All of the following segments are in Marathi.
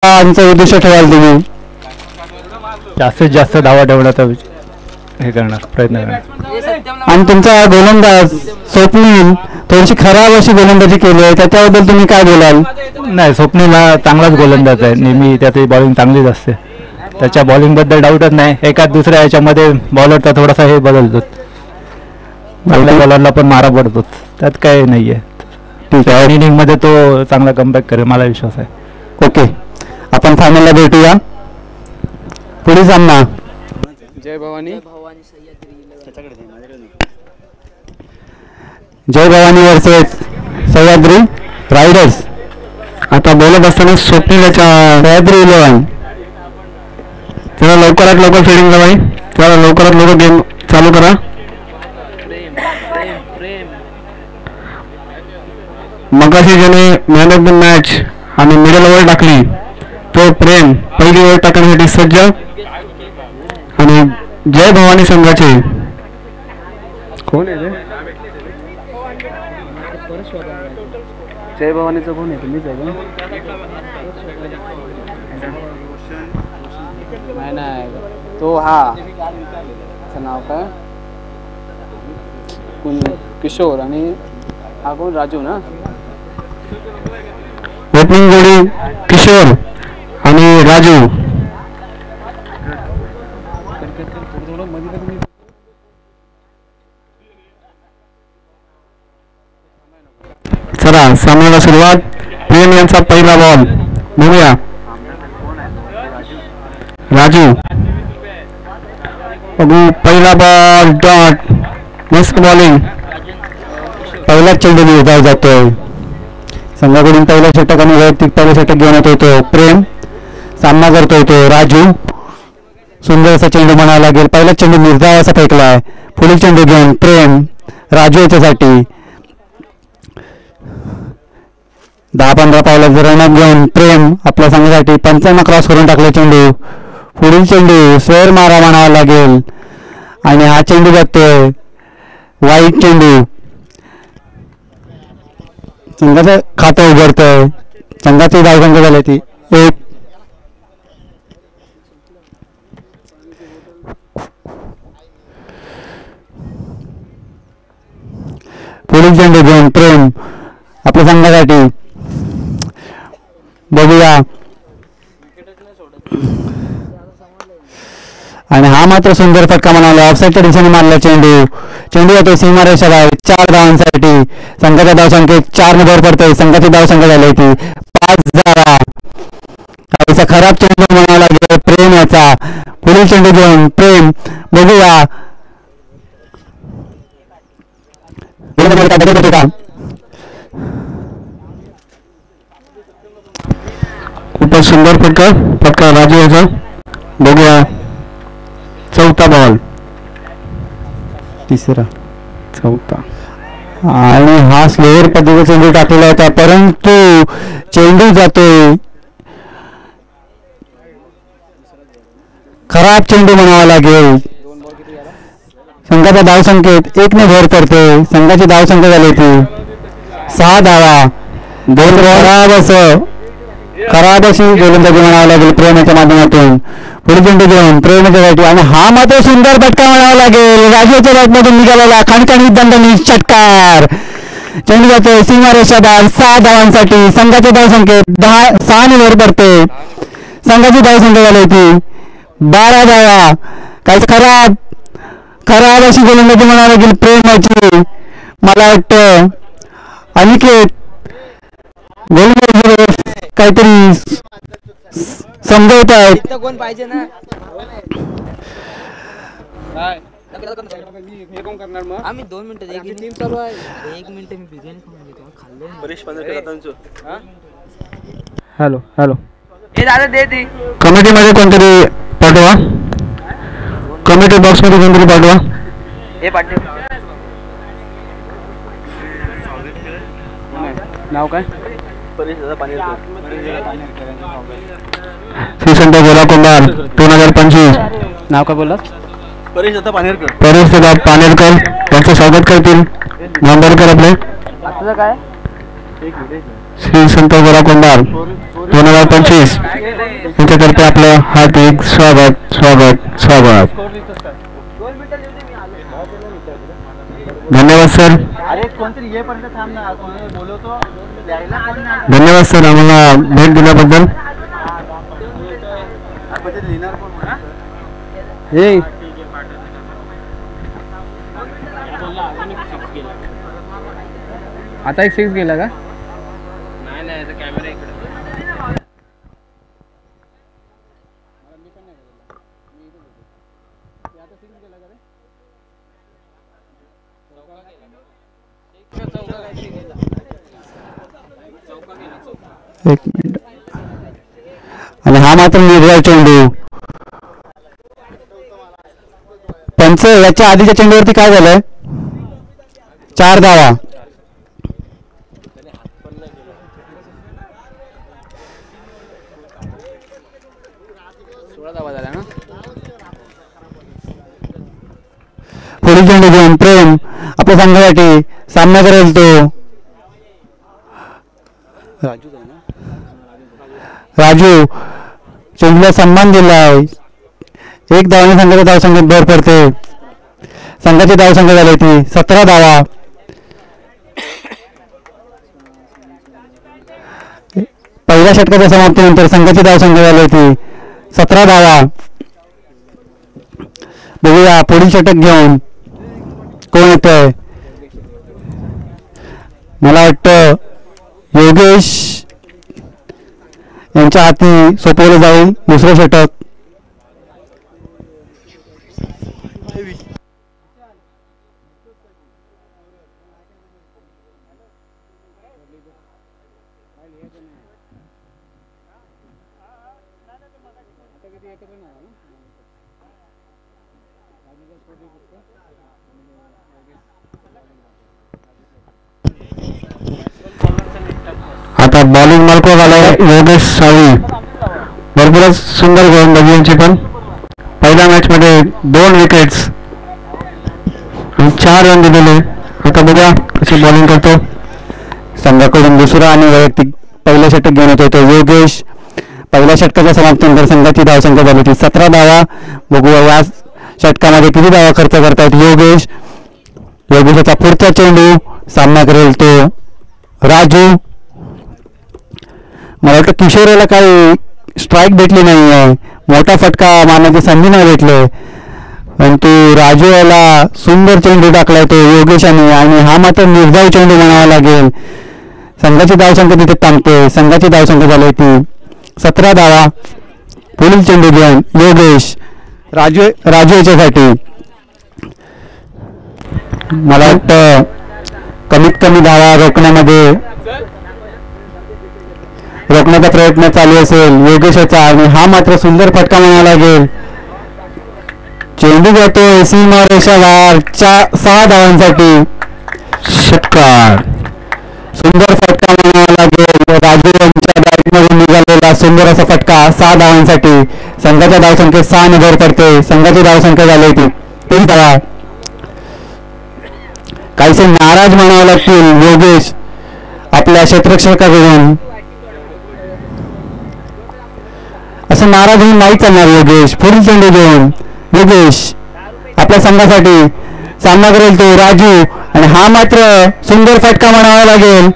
धावांचा उद्देश ठेवाल तुम्ही? जास्तीत जास्त धावा ठेवण्याचा हे करणार प्रयत्न करणार. आणि तुमचा गोलंदाज स्वप्नील थोडीशी खराब अशी गोलंदाजी केली आहे, त्याच्याबद्दल तुम्ही काय बोलाल? नाही, स्वप्नीला चांगलाच गोलंदाज आहे, नेहमी त्याची बॉलिंग चांगलीच असते, त्याच्या बॉलिंगबद्दल डाऊटच नाही. एकाच दुसऱ्या याच्यामध्ये बॉलरचा थोडासा हे बदलतो, चांगल्या बॉलरला पण मारा पडतो, त्यात काही नाही आहे. ठीक आहे, इनिंगमध्ये तो चांगला कमबॅक करेल, मला विश्वास आहे. ओके, आपण फायनलला भेटूया. पुढील सामना जय भवानी वर्सेस सह्याद्री रायडर्स. आता बोलत असताना स्वप्नीलच्या सह्याद्री 11 त्याला लवकरात लवकर फिल्डिंग करावी, त्याला लवकरात लवकर गेम चालू करा. मगाशी ज्याने मॅन ऑफ द मॅच आणि मिडल ओव्हर टाकली तो प्रेम पहिली ओव्हर टाकण्यासाठी सज्ज. आणि जय भवानी संघाचे कोण आहे? जय भवानीचं कोण आहे? तुम्हीच आहे का? नाही तो हा नाव काय कोण? किशोर आणि हा कोण? राजू ना. ओपनिंग जोडी किशोर आणि राजू. चला सामन्याला सुरुवात. प्रेम यांचा पहिला बॉल बघूया. राजू बघू, पहिला बॉल डॉट. मस्त बॉलिंग, पहिलाच चेंडू निर्धाव जातोय. संघाकडून पहिला षटक आणि वैयक्तिक पहिला षटक घेऊन येतोय तो प्रेम. सामना करतोय तो राजू. सुंदर असा चेंडू म्हणावा लागेल, पहिला चेंडू निर्धाव असा फेकलाय. पुढील चेंडू घेऊन प्रेम राजू याच्यासाठी 10-15 पावलाचं रनअप घेऊन प्रेम आपल्या संघासाठी 55 क्रॉस करून टाकले चेंडू. पुढील चेंडू स्वेर मारा म्हणावा लागेल आणि हा चेंडू जातोय वाईट चेंडू. संघाचं खातं उघडतंय. संघाची धावसंख्या झाली ती 1. पुढील चेंडू घेऊन प्रेम आपल्या संघासाठी बघूया. आणि हा मात्र सुंदर फटका म्हणाला. ऑफसाईडच्या दिशेने मारला चेंडू. चेंडू येतो सीमारेषा बाहेर 4 धावांसाठी. संघाच्या धावसंख्येत 4 ने भर पडते. संघाची धावसंख्या झाली होती 5 धावा. काहीसा खराब चेंडू म्हणावा लागेल प्रेम याचा. पुढील चेंडू घेऊन प्रेम बघूया. खूपच सुंदर फटका राजू याचा. बघूया. चौथा बॉल, तिसरा, चौथा. आणि हा स्लोअर पद्धतीचा चेंडू टाकलेला होता, परंतु चेंडू जातोय. खराब चेंडू म्हणावा लागेल. संघाच्या धावसंख्येत 1 ने भर पडते. संघाची धावसंख्या झाली होती 6 धावा. 2 खराब अशी गोलंदाजी म्हणावं लागेल प्रेमाच्या माध्यमातून. पुढे चेंडू घेऊन प्रेमाच्यासाठी आणि हा मात्र सुंदर फटका म्हणावा लागेल. राजूच्या बॅटमधून निघालेला खणखणीत दणदणीत षटकार. चेंडू जातोय सीमारेषा बाहेर 6 धावांसाठी. संघाच्या धावसंख्येत 6 ने भर पडते. संघाची धावसंख्या झाली होती 12 धावा. काहीच खराब अशी गोलंदाजी म्हणावं लागेल प्रेमाची. मला वाटतं अनिकेत गोलंदाजी काहीतरी समजवत आहेत. कोण पाहिजे ना. आम्ही 2 मिनिटं टीम चालू आहे. 1 मिनिट मी बिर्याणी खाऊन घेतो. खाल्ले. हॅलो हे दादा दे दे. कमिटीमध्ये कोणतरी पाठवा. कमिटी बॉक्स मध्ये कोणतरी पाठवा. हे पाठव. नाव काय? श्रीसंत गोला कुंभार 2025. नाव काय बोललात? परेश पानेरकर यांचं स्वागत करतील. नंबरकर आपले तुझं काय? श्री संत गोरा कोंडार 2025 यांच्यातर्फे आपलं हार्दिक स्वागत स्वागत स्वागत. धन्यवाद सर. धन्यवाद सर आम्हाला भेट दिल्याबद्दल. आता एक 6 गेला का? एक मिनिट. आणि हा मात्र निर्धाव चेंडू. पंच याच्या आधीच्या चेंडूवरती काय झालंय? 4 धावा. पुढील चेंडू घेऊन प्रेम आपल्या संघासाठी सामना करेल तो राजू. चेंडूला सन्मान दिलाय. 1 धावाने संघाच्या धावसंख्येत भर पडते. संघाची धावसंख्या झाली ती 17 धावा. पहिल्या षटकाच्या समाप्तीनंतर संघाची धावसंख्या झाली ती 17 धावा. बघूया पुढील षटक घेऊन कोण येतंय. मला वाटतं योगेश यांच्या हाती सोपवलं जाईल दुसरं षटक. आता बॉलिंग मार्कवर आलाय योगेश साळी. भरपूरच सुंदर गोलंदाजी यांची पण. पहिल्या मॅच मध्ये 2 विकेट्स आणि 4 रन दिलेले. आता बघा कशी बॉलिंग करतो. संघाकडून दुसरा आणि वैयक्तिक पहिलं षटक घेऊन येतो तो योगेश. पहिल्या षटकाच्या समाप्तीनंतर संघाची धावसंख्या झाली ती 17 धावा. बघूया या षटकामध्ये किती धावा खर्च करतायत योगेश. योगेशचा पुढचा चेंडू सामना करेल तो राजू. मला वाटतं किशोरला काही स्ट्राईक भेटली नाही आहे. मोठा फटका मारण्याची संधी नाही भेटले. परंतु राजू याला सुंदर चेंडू टाकलाय तो योगेशाने. आणि हा मात्र निर्धाव चेंडू म्हणावा लागेल. संघाची धावसंख्या तिथे थांबते. संघाची धावसंख्या झाली ती 17 धावा. पुढील चेंडू घेऊन योगेश राजू याच्यासाठी. मला वाटतं कमीत कमी धावा रोखण्याचा प्रयत्न चालू असेल योगेशाचा. आणि हा मात्र सुंदर फटका म्हणावा लागेल. चेंडू जातोय सीमारेषावर 6 धावांसाठी. षटकार. सुंदर फटका म्हणावा लागेल. राजू यांच्या बॅटमधून निघालेला सुंदर असा फटका 6 धावांसाठी. संघाच्या धावसंख्येत 6 ने भर पडते. संघाची धावसंख्या झाली होती 3 धावा. काहीसे नाराज म्हणावं लागतील योगेश आपल्या क्षेत्ररक्षकाकडून. असं नाराज होऊन नाही चालणार योगेश. पुढील चेंडू घेऊन योगेश आपल्या संघासाठी सामना करेल तो राजू. आणि हा मात्र सुंदर फटका म्हणावा लागेल.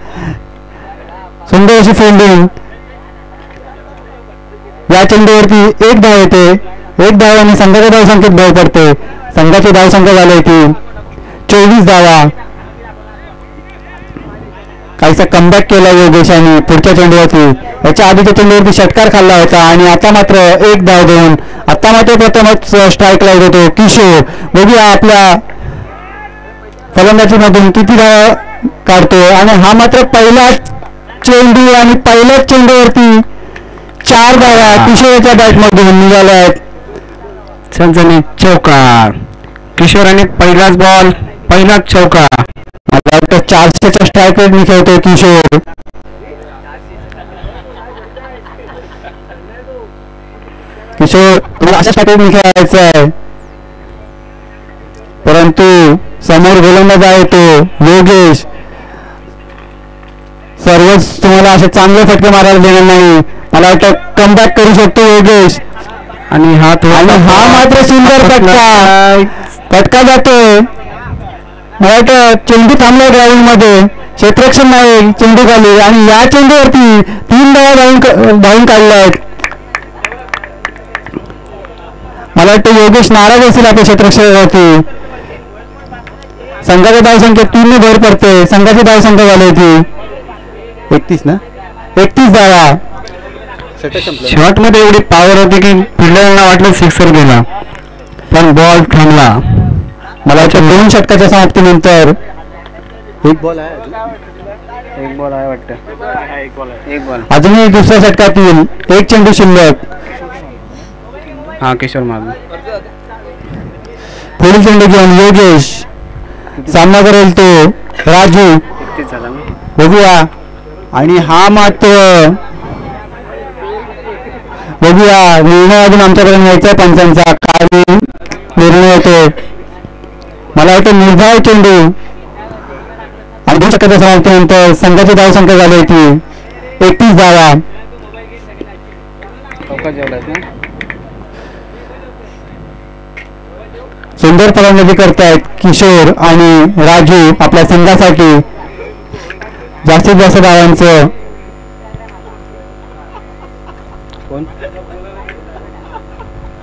सुंदर अशी फिल्डिंग. या चेंडूवरती 1 धाव येते. 1 धावाने संघाच्या धावसंख्येत भर पडते. संघाची धावसंख्या झाली ती 24 धावा. काहीसा कमबॅक केला योगेशाने पुढच्या चेंडूवरती. याच्या आधीच्या चेंडूवरती षटकार खाल्ला होता. आणि आता मात्र 1 धाव देऊन आता मात्र प्रथमच स्ट्राईक लावत होतो किशोर. बघूया आपल्या फलंदाजीमधून किती धाव काढतो. आणि हा मात्र पहिला चेंडू आणि पहिल्याच चेंडूवरती 4 धावा किशोरच्या बॅटमधून निघाल्या आहेत. सनसनीत चौकार. किशोराने पहिलाच बॉल पहिलाच चौका. मला वाटतं 400च्या स्ट्राईक रेटने खेळतोय किशोर. किशोर तुम्हाला अशा स्ट्राईक रेटने खेळायचं आहे. परंतु समोर गोलंदाज आहे तो योगेश. सर्वच तुम्हाला असे चांगले फटके मारायला देणार नाही. मला वाटतं कमबॅक करू शकतो योगेश. आणि हा मात्र सुंदर फटका जातोय. मला वाटतं चेंडू थांबलाय ग्राउंड मध्ये, क्षेत्ररक्षण नाही चेंडू खाली, आणि या चेंडूवरती 3 धावून काढल्यात. मला वाटतं योगेश नाराज असेल आपल्या क्षेत्ररक्षणावरती. संघाची धावसंख्या 3 ने भर पडते. संघाची धावसंख्या झाली होती 31 ना, 31 धावा. शॉट मध्ये एवढी पॉवर होती की फिल्डरना वाटलं सिक्सर गेला, पण बॉल थांबला. मला वाटतं 2 षटकाच्या समाप्तीनंतर एक बॉल आहे वाटतं, अजूनही दुसऱ्या षटकातील एक चेंडू शिल्लक. हा किशोर मारला. पुढील चेंडू घेऊन योगेश सामना करेल तो राजू. बघूया. आणि हा मात्र बघूया, निर्णय अजून आमच्याकडे यायचा आहे पंचांचा. काय निर्णय होतो. मला वाटतं निर्धार चेंडू आणि 2 षटकाच्या समाप्तीनंतर संघाची धावसंख्या झाली होती 31 धावा. सुंदर फलंदाजी करतायत किशोर आणि राजू आपल्या संघासाठी. जास्तीत जास्त धावांचं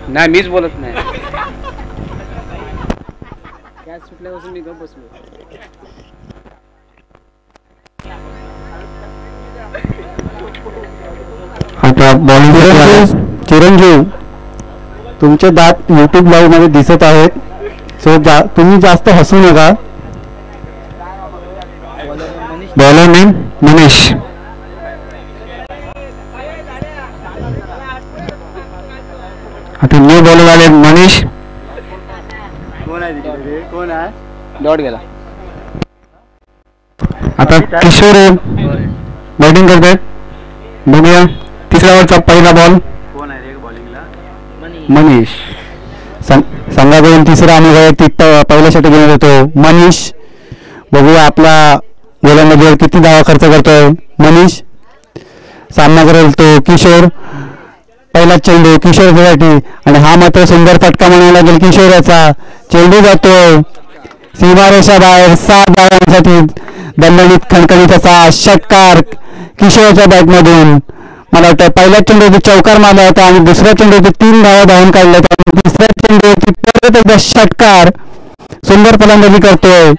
नाही, मीच बोलत नाही. कॅच सुटल्यापासून मी गप्प बसलो. आता बॉलिंग चिरंजीव तुमचे दात युट्यूब लाईव्ह मध्ये दिसत आहेत, सो तुम्ही जास्त हसू नका. Bowler name Manish. आता न्यू बॉलर आले मनीष. कोण आहे? डॉट गेला. आता किशोर बॅटिंग करतात. बघूया. तिसऱ्या ओव्हरचा पहिला बॉल. कोण आहे रे बॉलिंगला? मनीष. संघाकडून तिसरा आणि वैयक्तिक पहिला षटक घेऊन येतो मनीष. बघूया आपला गोलंदाजीवर किती धावा खर्च करतोय मनीष. सामना करेल तो किशोर. पहिला चेंडू किशोरसाठी, आणि हा मात्र सुंदर फटका म्हणावा लागेल किशोराचा. चेंडू जातोय सीमारेषा बाहेर. 7 धावांसाठी दणदणीत खणखणीत असा षटकार किशोरच्या बॅटमधून. मला वाटतं पहिल्या चेंडूवरती चौकार मारला होता आणि दुसऱ्या चेंडूवरती 3 धावा धावून काढल्या होत्या. तिसऱ्या चेंडूवरती परत एकदा षटकार. सुंदर फलंदाजी करतोय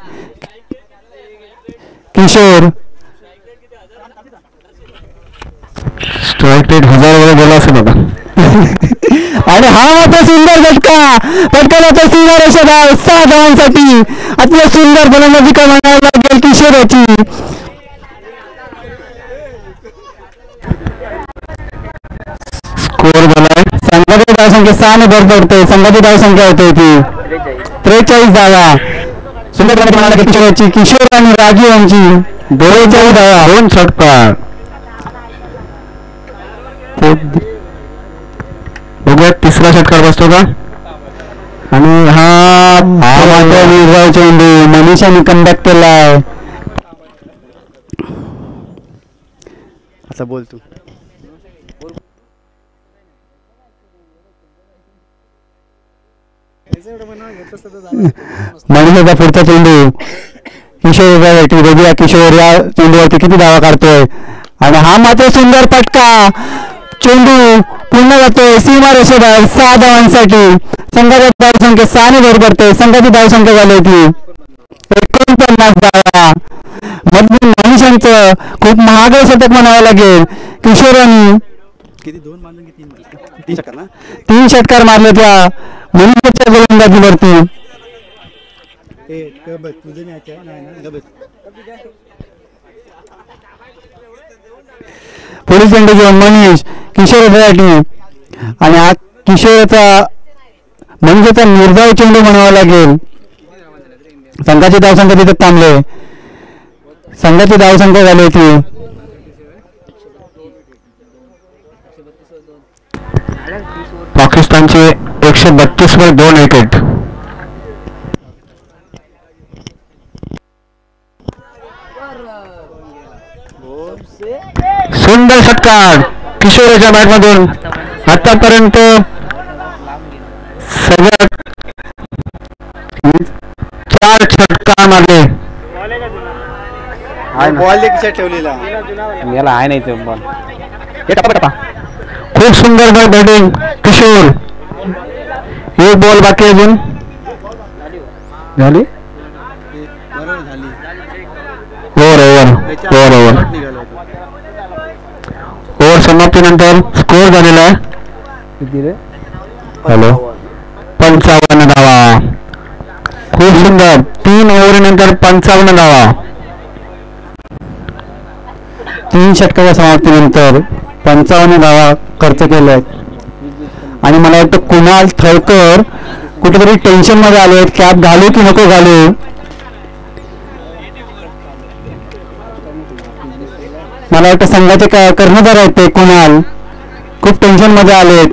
किशोर. स्ट्राईक रेट 1000 वगैरे गेला असेल बाबा. आणि हा मात्र सुंदर फटका जातो सीमारेषा बाहेर 6 धावांसाठी. अतिशय सुंदर फलंदाजी का म्हणावी लागेल किशोराची. स्कोर झालाय. संघाची धावसंख्या 6 ने भर पडते. संघाची धावसंख्या होते ती 43 धावा. सुंदर फलंदाजी म्हणावी लागेल किशोराची. किशोर आणि राजू यांची 42 धावा. 2 षटकार. बघूया तिसरा षटकार बसतो का. आणि हा मात्र निर्धाव चेंडू मनीषाने कमबॅक केलाय. असं बोल तू. मनीषाचा पुढचा चेंडू किशोर. बघूया किशोर या चेंडूवरती किती धावा काढतोय. आणि हा मात्र सुंदर फटका. चेंडू पुन्हा जातोय सीमारेषेबाहेर 6 धावांसाठी. संघाची धावसंख्या 6 ने भर पडते. संघाची धावसंख्या झाली होती 49 धावा. मधून मनीषांचं खूप महाग षटक म्हणावं लागेल. किशोरांनी किती 2 मारून 3 षटकार ना. 3 षटकार मारले त्या मनीषाच्या गोलंदाजीवरती. पुढील चेंडू घेऊन मनीष किशोरसाठी. आणि हा किशोरचा मनीषाचा निर्धाव चेंडू म्हणावा लागेल. संघाची धावसंख्या तिथे थांबले. संघाची धावसंख्या झाली होती पाकिस्तानचे 132 वर 2 विकेट. षटकार किशोराच्या बॅटमधून आतापर्यंत सगळ्यात 4 षटकार मारले. बॉल एक ठेवलेला याला आहे नाही ते बॉल. खूप सुंदर बॅटिंग किशोर. एक बॉल बाकी अजून झाली. ओव्हर समाप्तीनंतर स्कोअर झालेला आहे. हॅलो 55 धावा. खूप सुंदर. 3 ओव्हरीनंतर 55 धावा. 3 षटकाच्या समाप्तीनंतर 55 धावा खर्च केल्या आहेत. आणि मला वाटतं कुणाल थळकर कुठेतरी टेन्शन मध्ये आले आहेत. कॅप घालू की नको घालू. मला वाटतं संघाचे कर्णधार आहेत ते कुणाल खूप टेन्शन मध्ये आले आहेत.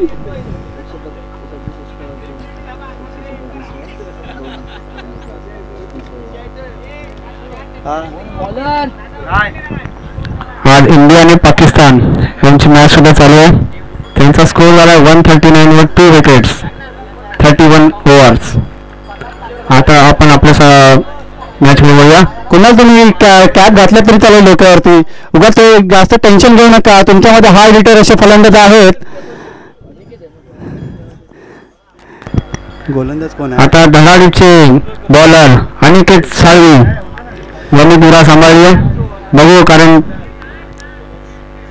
आज इंडिया आणि पाकिस्तान यांची मॅच सुद्धा चालू आहे. त्यांचा स्कोर झाला 139 वर 2 विकेट्स 31 ओव्हर्स. आता आपण आपल्या मॅच मध्ये बघूया. कुणाल तुम्ही कॅप घातल्या तरी चालेल डोक्यावरती. उगाच ते जास्त टेन्शन घेऊ नका. तुमच्यामध्ये हार्ड हिटर असे फलंदाज आहेत. गोलंदाज कोण आहे? आता धडाडीचे बॉलर अनिकेत साळवी यांनी पुरा सांभाळले. बघू कारण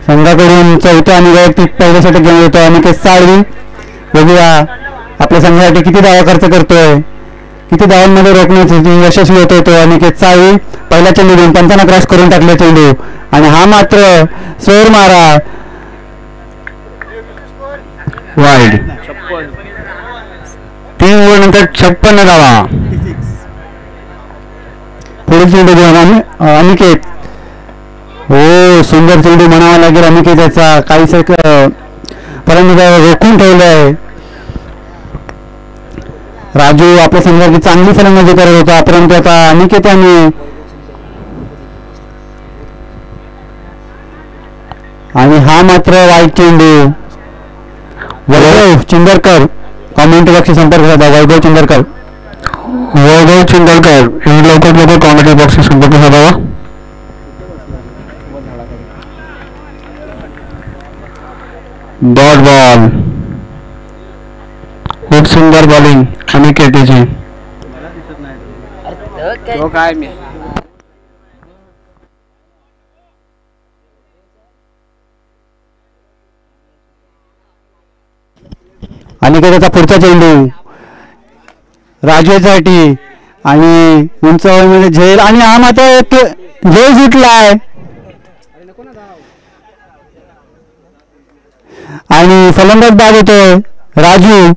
संघाकडून चौथ्या आणि वैयक्तिक पहिल्या षटक घेऊन येतो अनिकेत साळवी. बघूया आपल्या संघासाठी किती धावा खर्च करतोय. किती धावांमध्ये रोखण्यासाठी यशस्वी होतोय तो अनिकेत साळवी. पहिला चेंडू घेऊन 55 क्रॉस करून टाकले चेंडू. आणि हा मात्र स्वर मारा वाईड. 3 ओव्हर नंतर 56 धावा. पुढील चेंडू घेऊन अनिकेत. हो सुंदर चेंडू म्हणावा लागेल अनिकेत याचा. काहीच फलंदाज रोखून ठेवलंय. राजू आपल्या संघाची चांगली फलंदाजी करत होता परंतु आता अनिकेत यांनी आणि हा मात्र वाईट चेंडू. वैभव चिंदरकर कॉमेंट्री बॉक्सशी संपर्क साधा. वैभव चिंदरकर यांनी लवकर कॉमेंट्री बॉक्सशी संपर्क साधावा. Dot ball. खूप सुंदर बॉलिंग अनिकेतची. तो काय मी अनिकेतचा पुढचा चेंडू राजूसाठी आणि उंचावळीमध्ये झेल आणि हा मात्र झेल सुटलाय आणि फलंदाज बाद होतोय राजू.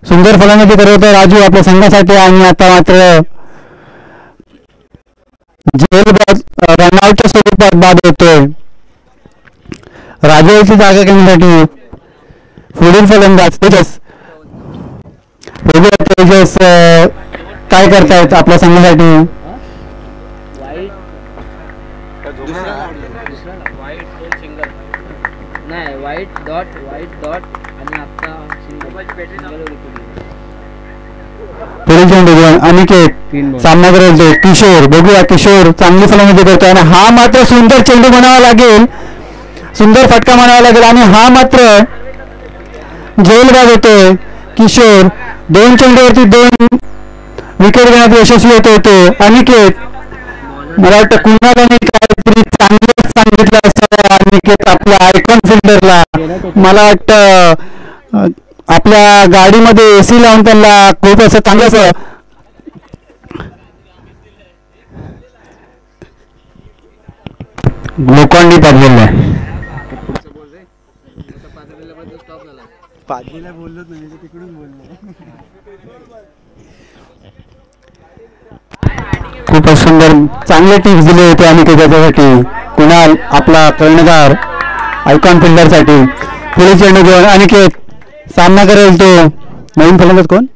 सुंदर फलंदाजी करत होता राजू आपल्या संघासाठी आणि आता मात्र झेल रनआउटच्या स्वरूपात बाद होतोय. राजूची जागा घेण्यासाठी पुढील फलंदाज तेजस. तेजस काय करतायत आपल्या संघासाठी. वाईट डॉट आणि आता पुढील चेंडू घेऊन अनिकेत सामना करतो किशोर. बघूया किशोर चांगली फलंदाजी करतोय आणि हा मात्र सुंदर चेंडू म्हणावा लागेल. सुंदर फटका म्हणावा लागेल आणि हा मात्र झेलबाद होतोय. किशोर 2 चेंडूवरती 2 विकेट घेण्यात यशस्वी होतोय तो अनिकेत. मला वाटतं कुणाला काहीतरी चांगलंच सांगितलं असं अनिकेत आपल्या आयकॉन फिल्डरला. मला वाटतं आपल्या गाडीमध्ये एसी लावून त्यांना खूप असं चांगलं ग्लुकॉन डी पाठवलेलं आहे. पादरीला बोललोच नाही तिकडून बोललो. खूपच सुंदर चांगले टिप्स दिले होते आणि त्याच्यासाठी कुणाल आपला कर्णधार आयकॉन फिल्डरसाठी. पुढे चेंडू घेऊन अनिकेत सामना करेल तो नवीन फलंदाज कोण.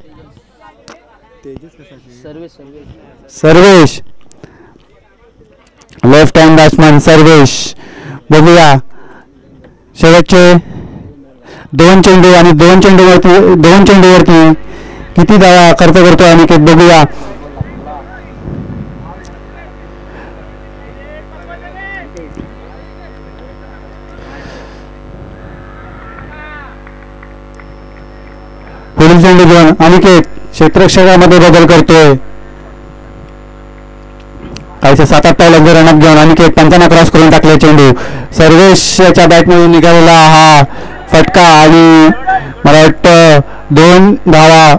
Sarvesh left hand batsman Sarvesh. बघूया शेवटचे 2 चेंडू आणि 2 चेंडूवरती किती धावा खर्च करतो अनिकेत बघूया. पुढील चेंडू घेऊन अनिकेत क्षेत्ररक्षकामध्ये बदल करतोय. काहीसे 7-8 पावलं रनअप घेऊन अनिकेत पंचांना क्रॉस करून टाकले चेंडू. सर्वेशच्या बॅटमधून निघालेला हा फटका आणि मला वाटतं 2 धावा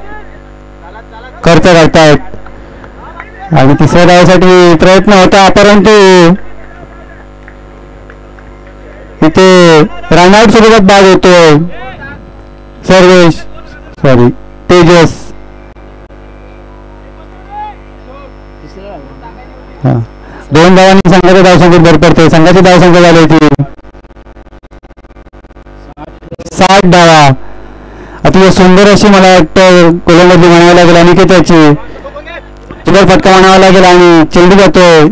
खर्च करतायत आणि तिसऱ्या धावासाठी प्रयत्न होता, परंतु इथे रनआउट सोबत बाद होतोय. तेजस 2 धावांनी संघाच्या धावसंख्येत भर पडते. संघाची धावसंख्या झाली होती 60 धावा. अतिशय सुंदर अशी मला वाटतं गोलंदाजी म्हणावं लागेल अनिकेताची. सुंदर फटका म्हणावा लागेल आणि चेंडू जातोय.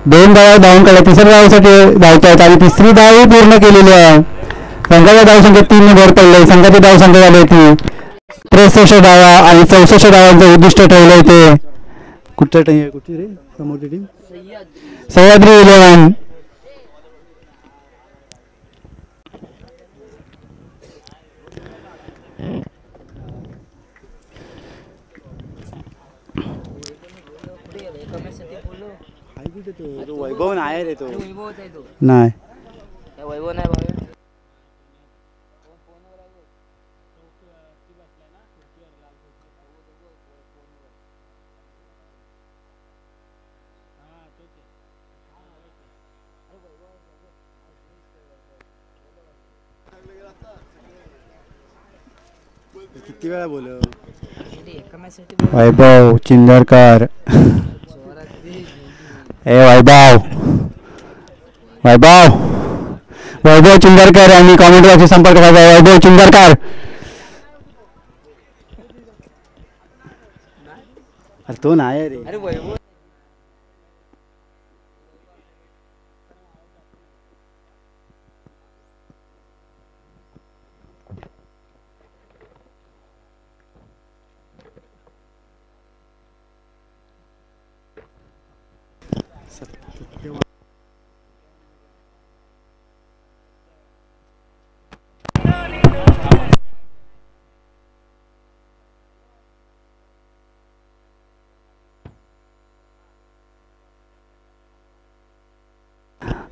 2 धावा धावून काढल्या, तिसऱ्या धावासाठी धावतायत आणि तिसरी धावही पूर्ण केलेली आहे. संघाच्या धावसंख्येत 3 ने भर पडले. संघाची धावसंख्या झाली होती 63 धावा आणि 64 धावांचं उद्दिष्ट ठेवलं होते. कुठच्या टीम कुठची रे समोरची टीम सह्याद्री 11. वैभव नाही रे तो. नाही वैभव नाही भाऊ. किती वेळा बोल. वैभव चिंदरकर. वैभव चिंदरकर यांनी कॉमेंटवरती संपर्क साधा. वैभव चिंदरकर तो नाही रे. अरे वैभव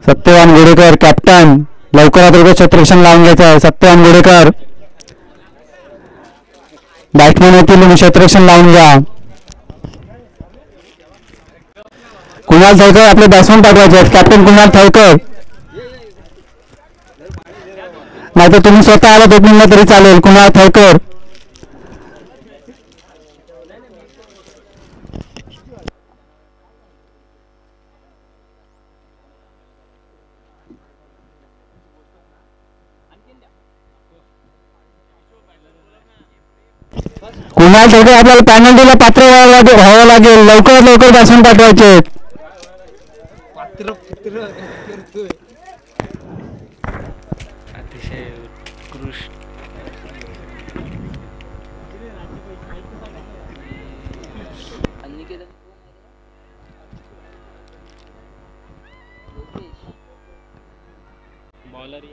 सत्यवान गोडेकर कॅप्टन. लवकरात लवकर क्षेत्ररक्षण लावून घ्यायचं आहे. सत्यवान गोडेकर बॅट्समॅन होतील, क्षेत्ररक्षण लावून घ्या. कुणाल थळकर आपले बॅट्समॅन पाठवायचे आहेत. कॅप्टन कुणाल थळकर, नाहीतर तुम्ही स्वतः आलात ओपनिंगला तरी चालेल. कुणाल थळकर आपल्याला पॅनल्टीला पात्र व्हावं लागेल. लवकरात लवकर बॅट्समॅन पाठवायचे. अतिशय उत्कृष्ट बॉलर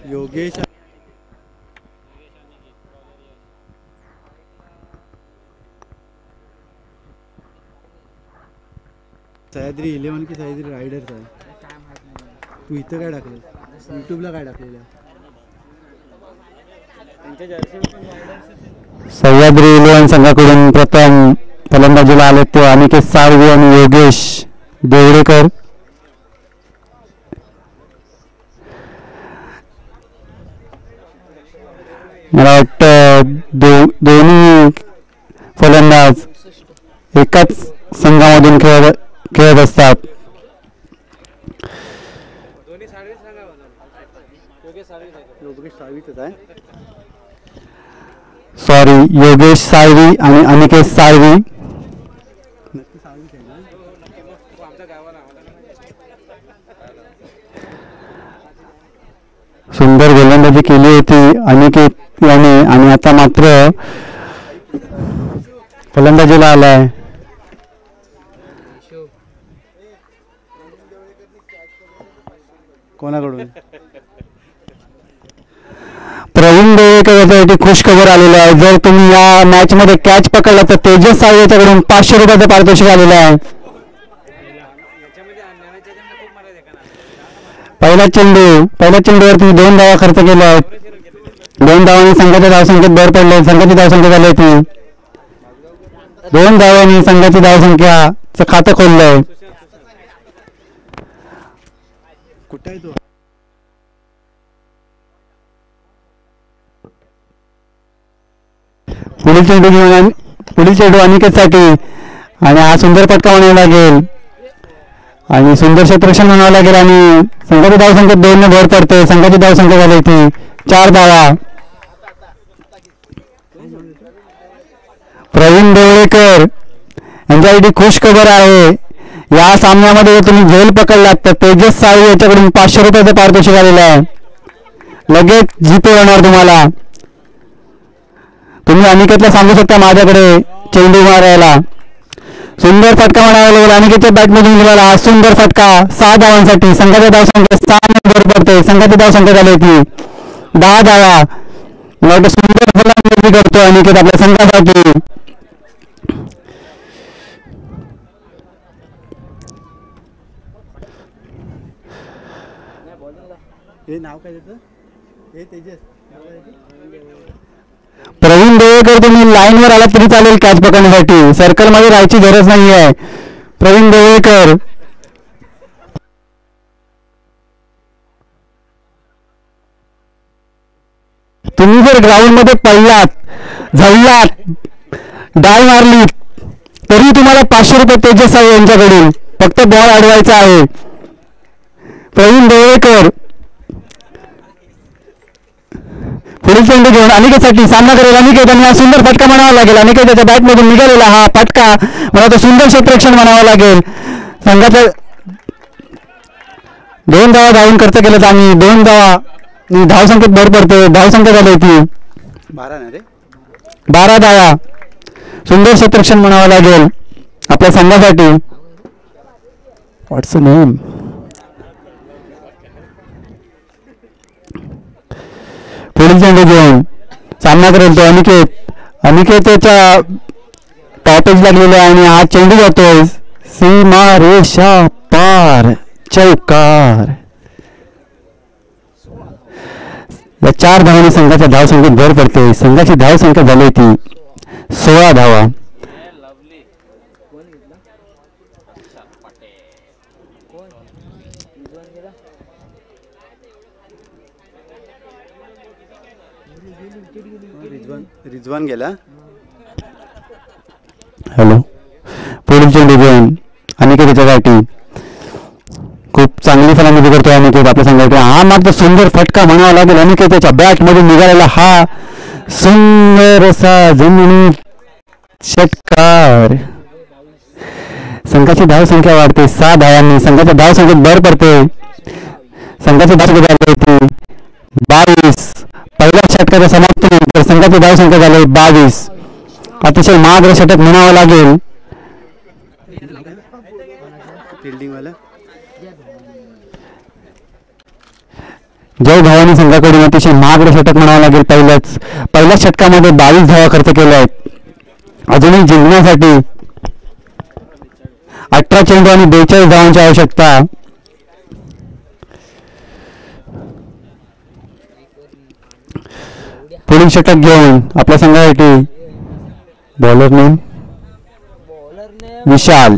योगेश सह्याद्री 11 की सह्याद्री रायडर्स आहे. तू इथं काय टाकलं, युट्यूबला काय टाकलेलं आहे? सह्याद्री 11 संघाकडून प्रथम फलंदाजीला आले ते अनिकेत साळवी आणि योगेश देवडेकर. मला वाटतं दोन्ही फलंदाज एकाच संघामधून खेळत असतात. योगेश साळवीतच आहे. सॉरी, योगेश साळवी आणि अनिकेत साळवी. नक्की साळवीत आहे ना. सुंदर गोलंदाजी केली होती अनिकेत याने आणि आता मात्र फलंदाजीला आलाय. कोणाकडून? प्रवीण देवेकर याच्यासाठी खुश खबर आलेली आहे. जर तुम्ही या मॅच मध्ये कॅच पकडला तर तेजस साळवी याच्याकडून 500 रुपयाचं पारितोषिक आलेलं आहे. पहिल्या चेंडूवर तुम्ही 2 धावा खर्च केल्या आहेत. 2 धावांनी संघाच्या धावसंख्येत भर पडले. संघाची धावसंख्या झाली होती 2 धावांनी संघाची धावसंख्याचं खातं खोललंय. कुठे आहे तो? पुढील चेंडू अनिकेतसाठी आणि हा सुंदर फटका म्हणावा लागेल आणि सुंदर क्षेत्ररक्षण म्हणावं लागेल आणि संघाची धावसंख्येत 2 ने भर पडते. संघाची धावसंख्या झाली होती 4 धावा. प्रवीण देवळेकर यांच्यासाठी खुश खबर आहे. या सामन्यामध्ये जर तुम्ही झेल पकडलात तर तेजस साळवी याच्याकडून 500 रुपयाचं पारितोषिक आलेलं आहे. लगेच जीपे होणार तुम्हाला. तुम्ही अनिकेतला सांगू शकता माझ्याकडे चेंडू मारायला. सुंदर फटका म्हणावा लागेल. अनिकेतच्या बॅटमधून गेलेला हा सुंदर फटका 6 धावांसाठी. संघाच्या धावसंख्या 6 ने भर पडते. संघाची धावसंख्या झाली होती 10 धावा. मला वाटतं सुंदर फलंदाजी करतो अनिकेत आपल्या संघासाठी. हे नाव काय त्याचं? हे तेजस. प्रवीण देवेकर तुम्ही लाईनवर आलात तरी चालेल कॅच पकडण्यासाठी. सर्कलमध्ये राहायची गरज नाही आहे. प्रवीण देवेकर तुम्ही जर ग्राउंड मध्ये पडलात, झडलात, डाय मारली तरी तुम्हाला 500 रुपये तेजस आहे यांच्याकडून. फक्त बॉल अडवायचा आहे. प्रवीण देवेकर पुढील चेंडू घेऊन अनिकेतसाठी सामना करेल. अनिकेत आणि हा सुंदर फटका म्हणावा लागेल. अनिकेतच्या बॅटमधून निघालेला हा फटका मला तो सुंदर क्षेत्ररक्षण म्हणावं लागेल. संघाचं 2 धावा धावून खर्च केलं आणि 2 धावा धावसंख्येत भर पडते. धावसंख्या झाली होती 12 ना रे. 12 धावा. सुंदर क्षेत्ररक्षण म्हणावं लागेल आपल्या संघासाठी. व्हॉट्स नेम? पुढील चेंडू घेऊन सामना करेल तो अनिकेतच्या टॉपेज लागलेला आहे आणि हा चेंडू जातोय सीमा रेषा पार. चौकार. या 4 धावांनी संघाच्या धावसंख्येत भर पडते. संघाची धावसंख्या झाली होती 16 धावा. रिजवान गेला. हॅलो. पुढील चेंडू घेऊन अनिकेतच्या गाठी. खूप चांगली फलंदाजी करतोय अनिकेत आपल्या संघासाठी. हा मात्र सुंदर फटका म्हणावा लागेल. अनिकेतच्या बॅट मधून निघालेला हा सुंदर असा जमिनी षटकार. संघाची धावसंख्या वाढते 6 धावांनी. संघाच्या धावसंख्येत भर पडते. संघाची धावसंख्या झाली होती 22. पहिल्या षटकाच्या समाप्तीनंतर संघाची धावसंख्या झाली 22. अतिशय महाग षटक म्हणावं लागेल. फिल्डिंग वाला जय धावांनी संघाकडून अतिशय महागडे षटक म्हणावं लागेल. पहिल्या षटकामध्ये 22 धावा खर्च केल्या आहेत. अजूनही जिंकण्यासाठी 18 चेंडू आणि 42 धावांची आवश्यकता. पुढील षटक घेऊन आपल्या संघासाठी बॉलर नेम विशाल.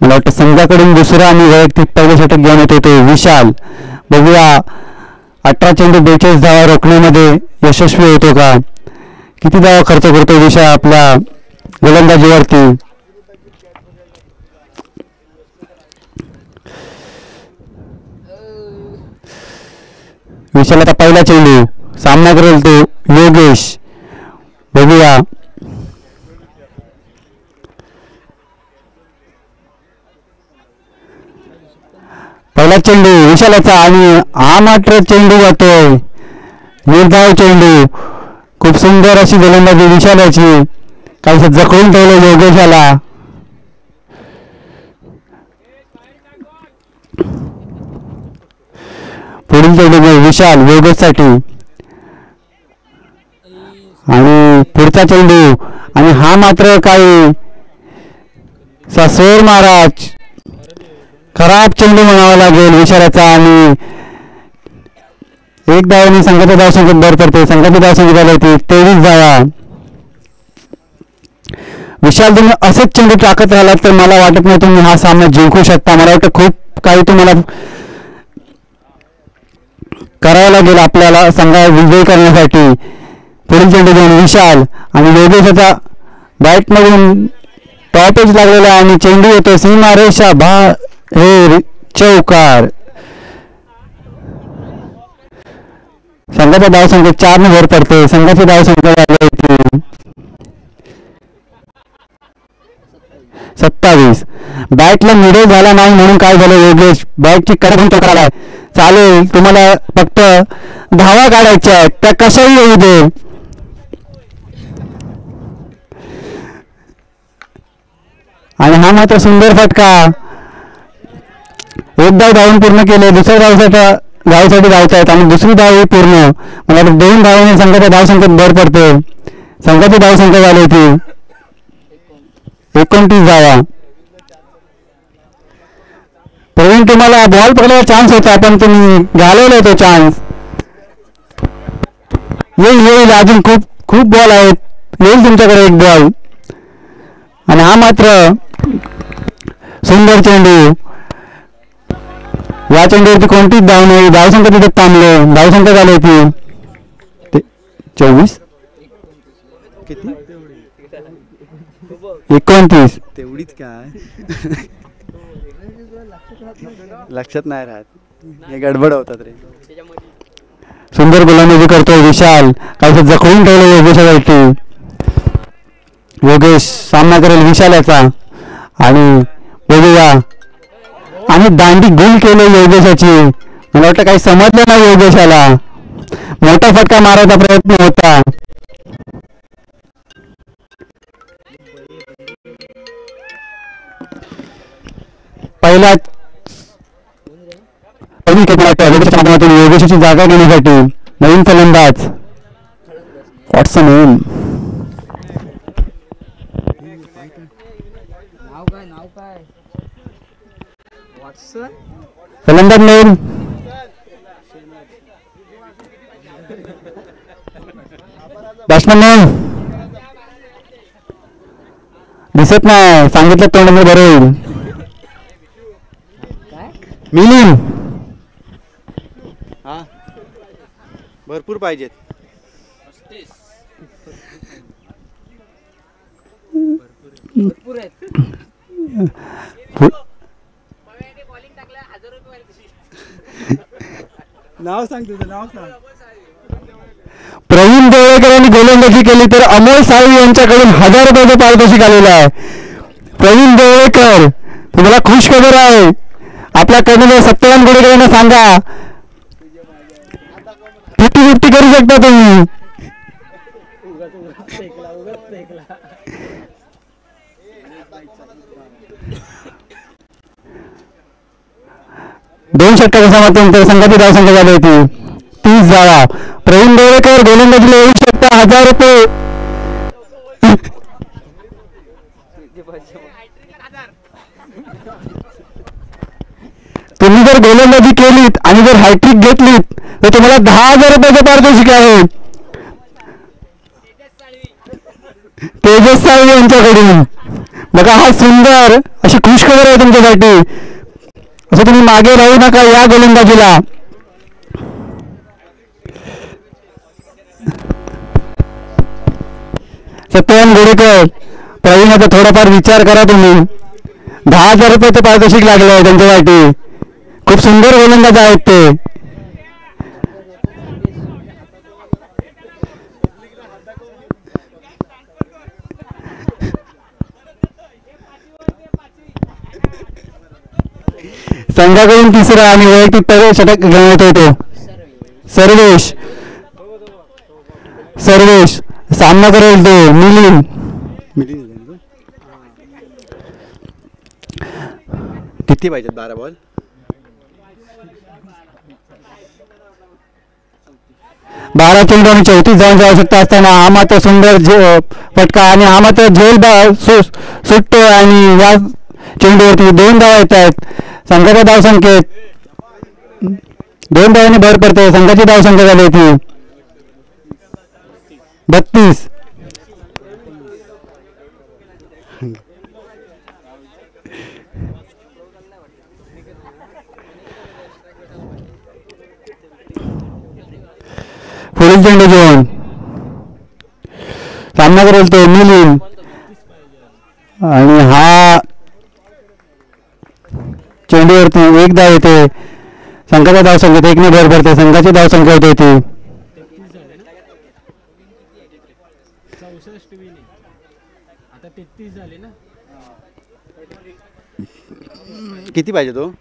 मला वाटतं संघाकडून दुसरा आणि वैयक्तिक पहिलं षटक घेऊन येतो तो विशाल. बघूया 18 चेंडू 42 धावा रोखण्यामध्ये यशस्वी होतो का. किती धावा खर्च करतो विशाल आपल्या गोलंदाजीवरती. विशालाचा पहिला चेंडू, सामना करेल तो योगेश. बघूया पहिला चेंडू विशालाचा आणि हा मात्र चेंडू जातोय निर्धाव चेंडू. खूप सुंदर अशी गोलंदाजी विशालाची, काहीसं जखडून ठेवलं योगेशाला. पुढील चेंडू विशाल योगेशसाठी आणि पुढचा चेंडू आणि हा मात्र काही सासोर महाराज खराब चेंडू म्हणावा लागेल विशालाचा. आणि एक धावाने संघाच्या धावसंख्येत भर पडते. संघाची धावसंख्या झाली होती 23 धावा. विशाल तुम्ही असंच चेंडू टाकत राहिलात तर मला वाटत नाही तुम्ही हा सामना जिंकू शकता. मला वाटतं खूप काही तुम्हाला करावं लागेल आपल्याला संघा विजयी करण्यासाठी. पुढील चेंडू घेऊन विशाल आणि योगेशाचा बॅटमधून टॉपेज लागलेला आणि चेंडू येतो सीमारेषा बाहेर चौकार. संघाच्या धावसंख्येत 4 ने भर पडते. संघाची धावसंख्या झाली होती 27. बॅटला मिडल झाला नाही म्हणून काय झालं योगेश बॅटची कडक चौकार आलाय. चालेल तुम्हाला फक्त धावा काढायच्या आहेत त्या कशाही येऊ दे. आणि हा मात्र सुंदर फटका. एक धाव धावून पूर्ण केले. दुसऱ्या धावसाठी धावतायत आणि दुसरी धाव ही पूर्ण. मला वाटतं 2 धावांनी संघाच्या धावसंख्येत भर पडते. संघाची धावसंख्या झाली होती 29 धावा. प्रवीण तुम्हाला बॉल पकडायला चान्स होता पण तुम्ही घालवला तो चान्स. येईल अजून खूप खूप बॉल आहेत. येईल तुमच्याकडे एक बॉल. आणि हा मात्र सुंदर चेंडू. या चेंडूवरती कोणतीच धाव नाही. धावसंख्या तिथे थांबले. धावसंख्या झाली होती 24 किती 29. तेवढीच काय लक्षात नाही राहत. हे गडबड होतात रे. सुंदर गोलंदाजी करतोय विशाल. काही जखडून ठेवलं योगेशावरती. योगेश सामना करेल विशालाचा आणि बघूया आणि दांडी गुल केले योगेशाची. मला वाटतं काही समजलं नाही योगेशाला. मोठा फटका मारायचा प्रयत्न होता. पहिला योगेशाची जागा घेण्यासाठी नवीन फलंदाज वॉटसन होईल. नाव काय वॉटसन फलंदाज नवीन बॅट्समन नवीन दिसत नाही. सांगितलं तोंड बरोबर मिलिंद. हा भरपूर पाहिजेत. भरपूर आहेत. नाव सांग तुझं नाव सांग. प्रवीण देवळेकर यांनी गोलंदाजी केली तर अमोल साळवी यांच्याकडून 1000 रुपयाचं पारितोषिक आलेलं आहे. प्रवीण देवळेकर तुम्हाला खुश खबर आहे. आपल्या कर्णधार सत्यवान गोडेकर यांना सांगा 50-50 करू शकता तुम्ही. दोन षटकाच्या माध्यमातून संघाची धावसंख्या झाली होती 30 धावा. प्रवीण देवळेकर गोलंदाजीला येऊ शकता 1000 रुपये. तुम्ही जर गोलंदाजी केलीत आणि जर हॅट्रिक घेतलीत तर तुम्हाला 10,000 रुपयाचं पारितोषिक आहे तेजस साळवी यांच्याकडून. बघा हा सुंदर अशी खुशखबर आहे तुमच्यासाठी. असं तुम्ही मागे राहू नका या गोलंदाजीला. सत्यवान गोडेकर प्रवीणाचा थोडाफार विचार करा तुम्ही. 10,000 रुपयाचं पारितोषिक लागलं आहे त्यांच्यासाठी. खूप सुंदर गोलंदाज आहेत ते. संघाकडून तिसरा आणि वैयक्तिक षटक घेऊन येतोय तो सर्वेश. सर्वेश सामना करेल तो मिलिंद. किती पाहिजेत 12 बॉल? 12 चेंडू आणि 34 धावांची आवश्यकता असताना हा मात्र सुंदर फटका आणि हा मात्र झेल सुटतो आणि या चेंडूवरती 2 धावा येत आहेत. संघाचा धावसंख्येत 2 धावांनी भर पडते. संघाची धावसंख्या झाली होती 32. पुढील चेंडू घेऊन सामना करेल तो मिलिंद आणि हा चेंडूवरती 1 धाव येते. संघाच्या धावसंख्येत 1 ने भर पडते. संघाची धावसंख्या होते ती 33 झाले ना. किती पाहिजे तो?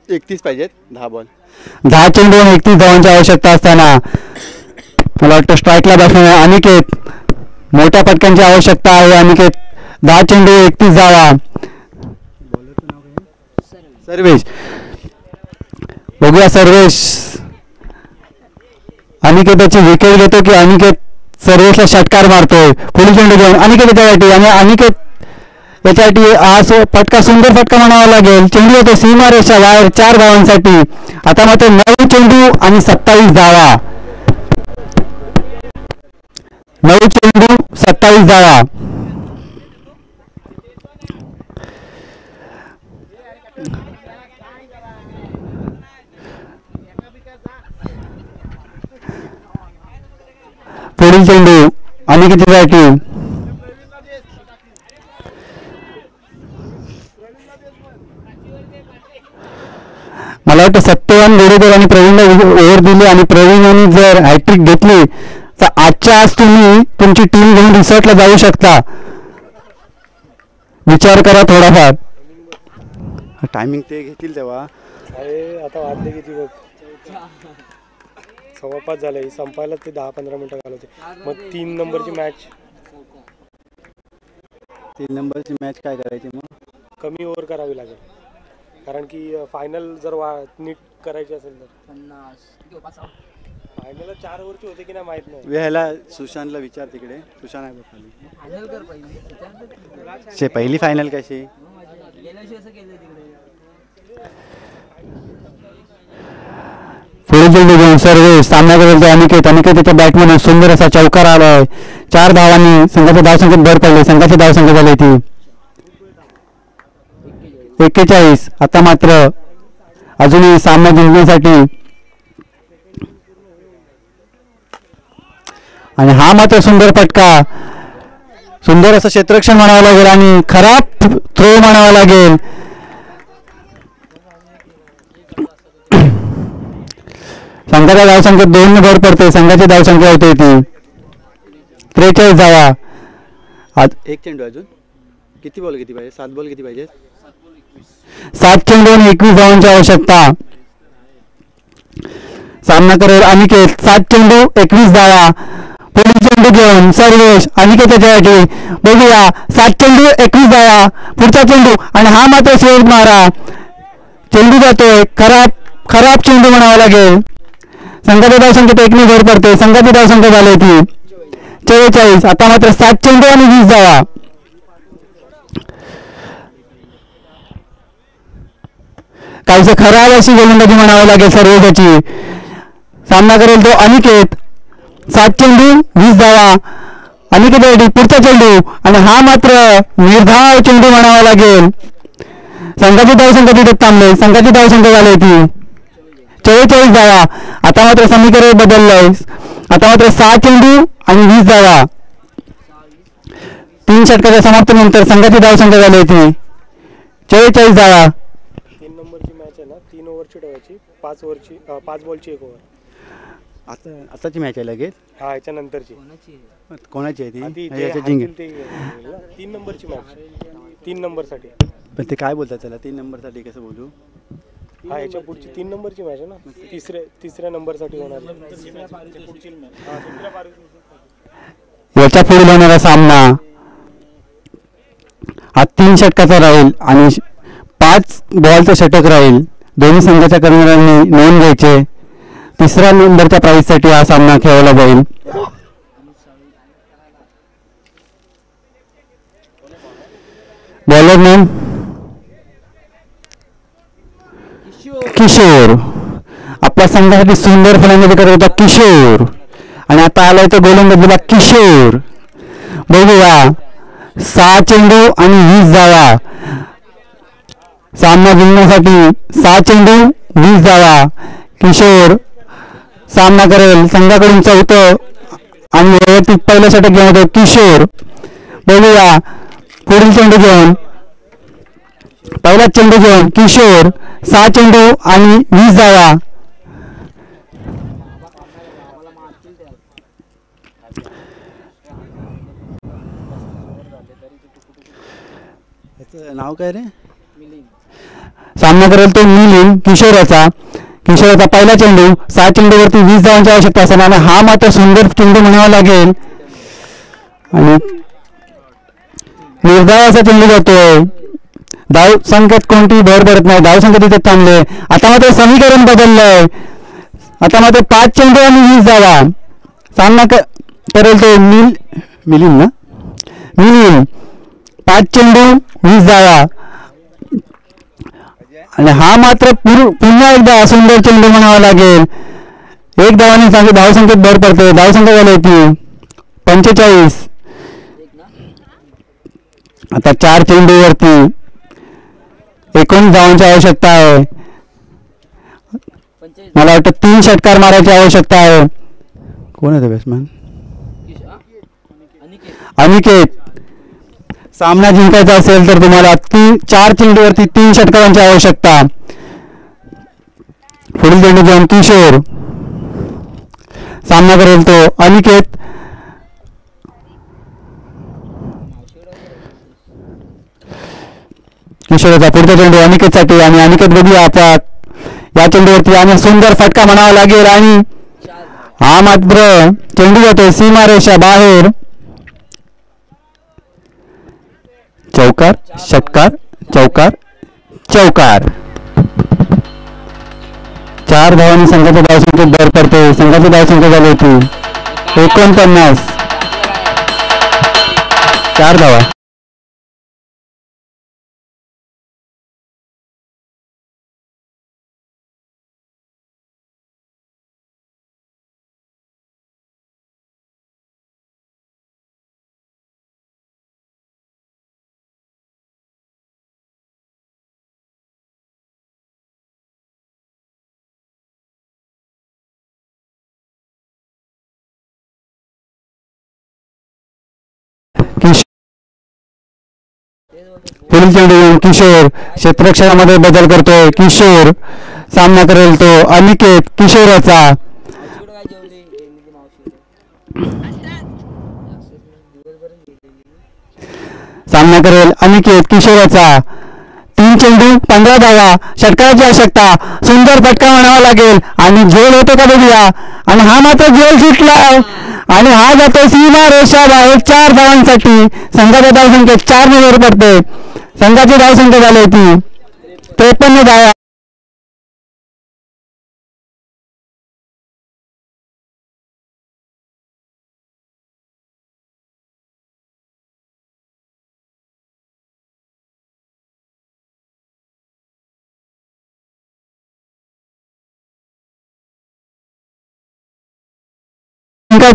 31 पाहिजेत. 10 बॉल. 10 चेंडू आणि 31 धावांची आवश्यकता असताना मला वाटतं स्ट्राईकला बसणार अनिकेत. मोठ्या पटकांची आवश्यकता आहे. अनिकेत 10 चेंडू 31 धावा. सर्वेश बघूया. सर्वेश अनिकेताची विकेट घेतो की अनिकेत सर्वेशला षटकार मारतोय. पुढील चेंडू घेऊन अनिकेत याच्यासाठी आणि अनिकेत याच्यासाठी हा फटका सुंदर फटका म्हणावा लागेल. चेंडू येतो सीमारेषा बाहेर 4 धावांसाठी. आता मात्र 9 चेंडू आणि 27 धावा. 9 चेंडू 27 धावा. पुढील चेंडू अनिकेतसाठी मला वाटतं सत्यवान गोडेकर आणि प्रवीणला ओव्हर दिली आणि प्रवीण यांनी जर हॅट्रिक घेतली तर आजच्या आज तुम्ही तुमची टीम घेऊन रिसॉर्टला जाऊ शकता. विचार करा थोडाफार. टायमिंग ते घेतील तेव्हा. आता वाजले किती बघ. 5:15 झाले. संपायला ते 10-15 मिनिटं घालवते. मग 3 नंबरची मॅच. 3 नंबरची मॅच काय करायची मग? कमी ओव्हर करावी लागेल. कारण की फायनल जर नीट करायची असेल तर फायनल 4 ओव्हरची होते की नाही माहित नाही. ह्याला सुशांतला विचार तिकडे. सुशांत आहे बघ. पहिली फायनल कशी? पुढे चेंडू घेऊन सर्वेश सामना करेल तो अनिकेत. अनिकेतच्या बॅटमॅन सुंदर असा चौकार आलाय. 4 धावांनी संघाच्या धावसंख्येत भर पडली. संघाची धावसंख्या झाली ती 41. आता मात्र अजूनही सामना जिंकण्यासाठी आणि हा मात्र सुंदर फटका. सुंदर असं क्षेत्ररक्षण म्हणावं लागेल आणि खराब थ्रो म्हणावा लागेल. संघाच्या धावसंख्येत 2 ने भर पडते. संघाची धावसंख्या होते ती 43 धावा. एक चेंडू अजून. किती बॉल किती पाहिजे? 7 बॉल किती पाहिजे? 7 चेंडू आणि 21 धावांची आवश्यकता. सामना करेल अनिकेत. 7 चेंडू 21 धावा. पुढील चेंडू घेऊन सर्वेश अनिकेत याच्यासाठी बघूया. 7 चेंडू 21 धावा. पुढचा चेंडू आणि हा मात्र शेर मारा. चेंडू जातोय. खराब चेंडू म्हणावा लागेल. संघाच्या धावसंख्येत 1 ने भर पडते. संघाची धावसंख्या झाली होती 44. आता मात्र 7 चेंडू आणि 20 धावा. काहीच खराब अशी गोलंदाजी म्हणावी लागेल सर्वेशाची. सामना करेल तो अनिकेत. 7 चेंडू 20 धावा. अनिकेत पुढचा चेंडू आणि हा मात्र निर्धाव चेंडू म्हणावा लागेल. संघाची धावसंख्या तिथे थांबले. संघाची धावसंख्या झाली होती 44 धावा. आता मात्र समीकरण बदललंय. आता मात्र 6 चेंडू आणि 20 धावा. 3 षटकाच्या समाप्तीनंतर संघाची धावसंख्या झाली होती 44 धावा. 3 नंबरची मॅच आहे ना. 3 ओव्हरची ठेवायची. 5 बॉलची 1 ओव्हर. आताची मॅच आहे लगेच. हा याच्या नंतरची. कोणाची आहे ती? 3 नंबरची मॅच. 3 नंबरसाठी पण ते काय बोलतात त्याला 3 नंबरसाठी कसं बोलू? हा याच्या पुढची 3 नंबरची मॅच आहे ना, तिसऱ्या नंबरसाठी होणार. याच्या पुढे होणारा सामना हा 3 षटकाचा राहील आणि 5 बॉलचं षटक राहील. दोन्ही संघाच्या कर्मचाऱ्यांनी नोंद घ्यायचे. तिसऱ्या नंबरच्या प्राईजसाठी हा सामना खेळवला जाईल. Bowler name Kishor. आपल्या संघासाठी सुंदर फलंदाजी करत होता किशोर आणि आता आलाय तो गोलंदाजीला किशोर. बघूया 6 चेंडू आणि 20 धावा. सामना जिंकण्यासाठी 6 चेंडू 20 धावा. किशोर सामना करेल. संघाकडून 4थं आणि वैयक्तिक पहिलं षटक घेऊन होतो किशोर. बघूया पुढील चेंडू घेऊन पहिला चेंडू घेऊन किशोर 6 चेंडू आणि 20 धावा. याचं नाव काय रे? सामना करेल तो मिलिंद किशोराचा. किशोराचा पहिला चेंडू 6 चेंडूवरती 20 धावांची आवश्यकता असेल आणि हा मात्र सुंदर चेंडू म्हणावा लागेल आणि निर्धाव असा चेंडू जातोय. धाव संख्येत कोणतीही भर पडत नाही. धाव संख्या तिथे थांबले. आता मात्र समीकरण बदललंय. आता मात्र 5 चेंडू आणि 20 धावा. सामना करेल तो मिलिंद ना, मिलिंद 5 चेंडू 20 धावा आणि हा मात्र पुन्हा एकदा सुंदर चेंडू म्हणावा लागेल. 1 धावाने धाव संख्येत भर पडते. धाव संख्या झाली होती 45. आता 4 चेंडूवरती 19 धावांची आवश्यकता आहे. मला वाटतं 3 षटकार मारायची आवश्यकता आहे. कोण आहे बॅट्समॅन? अनिकेत. सामना जिंकायचा असेल तर तुम्हाला 4 चेंडूवरती 3 षटकारांची आवश्यकता. पुढील चेंडू घेऊन किशोर सामना करेल तो अनिकेत. किशोरचा पुढचा चेंडू अनिकेतसाठी आणि अनिकेत बघूया आता या चेंडूवरती आणि सुंदर फटका म्हणावा लागेल आणि हा मात्र चेंडू जातो सीमारेषा बाहेर. चौकार, षटकार, चौकार, चौकार. 4 धावांनी संघाच्या धावसंख्येत भर पडते. संघाची धावसंख्या झाली होती 49. 4 धावा. पुढील चेंडू घेऊन किशोर क्षेत्ररक्षणामध्ये बदल करतोय. किशोर सामना करेल तो अनिकेत किशोराचा. सामना करेल अनिकेत किशोराचा. 3 चेंडू 15 धावा. षटकाराची आवश्यकता. सुंदर फटका म्हणावा लागेल आणि झोल होतो का बघूया आणि हा मात्र झोल सुटला आणि हा जातो सीमा रेषा बाहेर 4 धावांसाठी. संघाच्या धावसंख्येत 4 ने भर पडते. संघाची धावसंख्या झाली होती 53 धावा.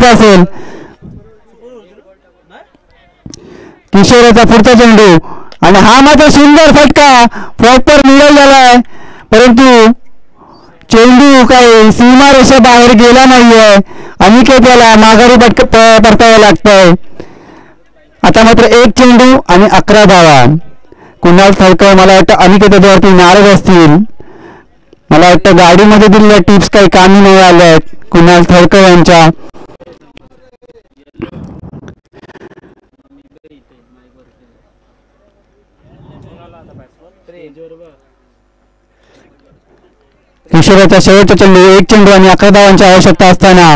असेल किशोराचा पुढचा चेंडू आणि हा मात्र सुंदर फटका प्रॉपर मिळवला झालाय परंतु चेंडू काही सीमारेषा बाहेर गेला नाहीये. अनिकेतला माघारी परतावं लागतंय. आता मात्र 1 चेंडू आणि 11 धावा. कुणाल थळकर मला वाटतं अनिकेतवरती नाराज असतील. मला वाटतं गाडीमध्ये दिलेल्या टिप्स काही कामी नाही आल्या आहेत कुणाल थळकर यांच्या. किशोराचा शेवटचा चेंडू, एक चेंडू आणि 11 धावांची आवश्यकता असताना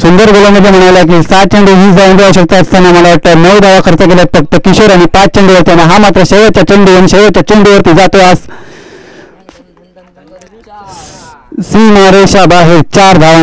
सुंदर गोलंदाजी म्हणाला की 7 चेंडू 20 धावांची आवश्यकता असताना मला वाटतं 9 धावा खर्च केल्यात फक्त किशोर आणि 5 चेंडूवरती, आणि हा मात्र शेवटचा चेंडू आणि शेवटच्या चेंडूवरती जातो आज सीमारेषा बाहेर 4 धावा.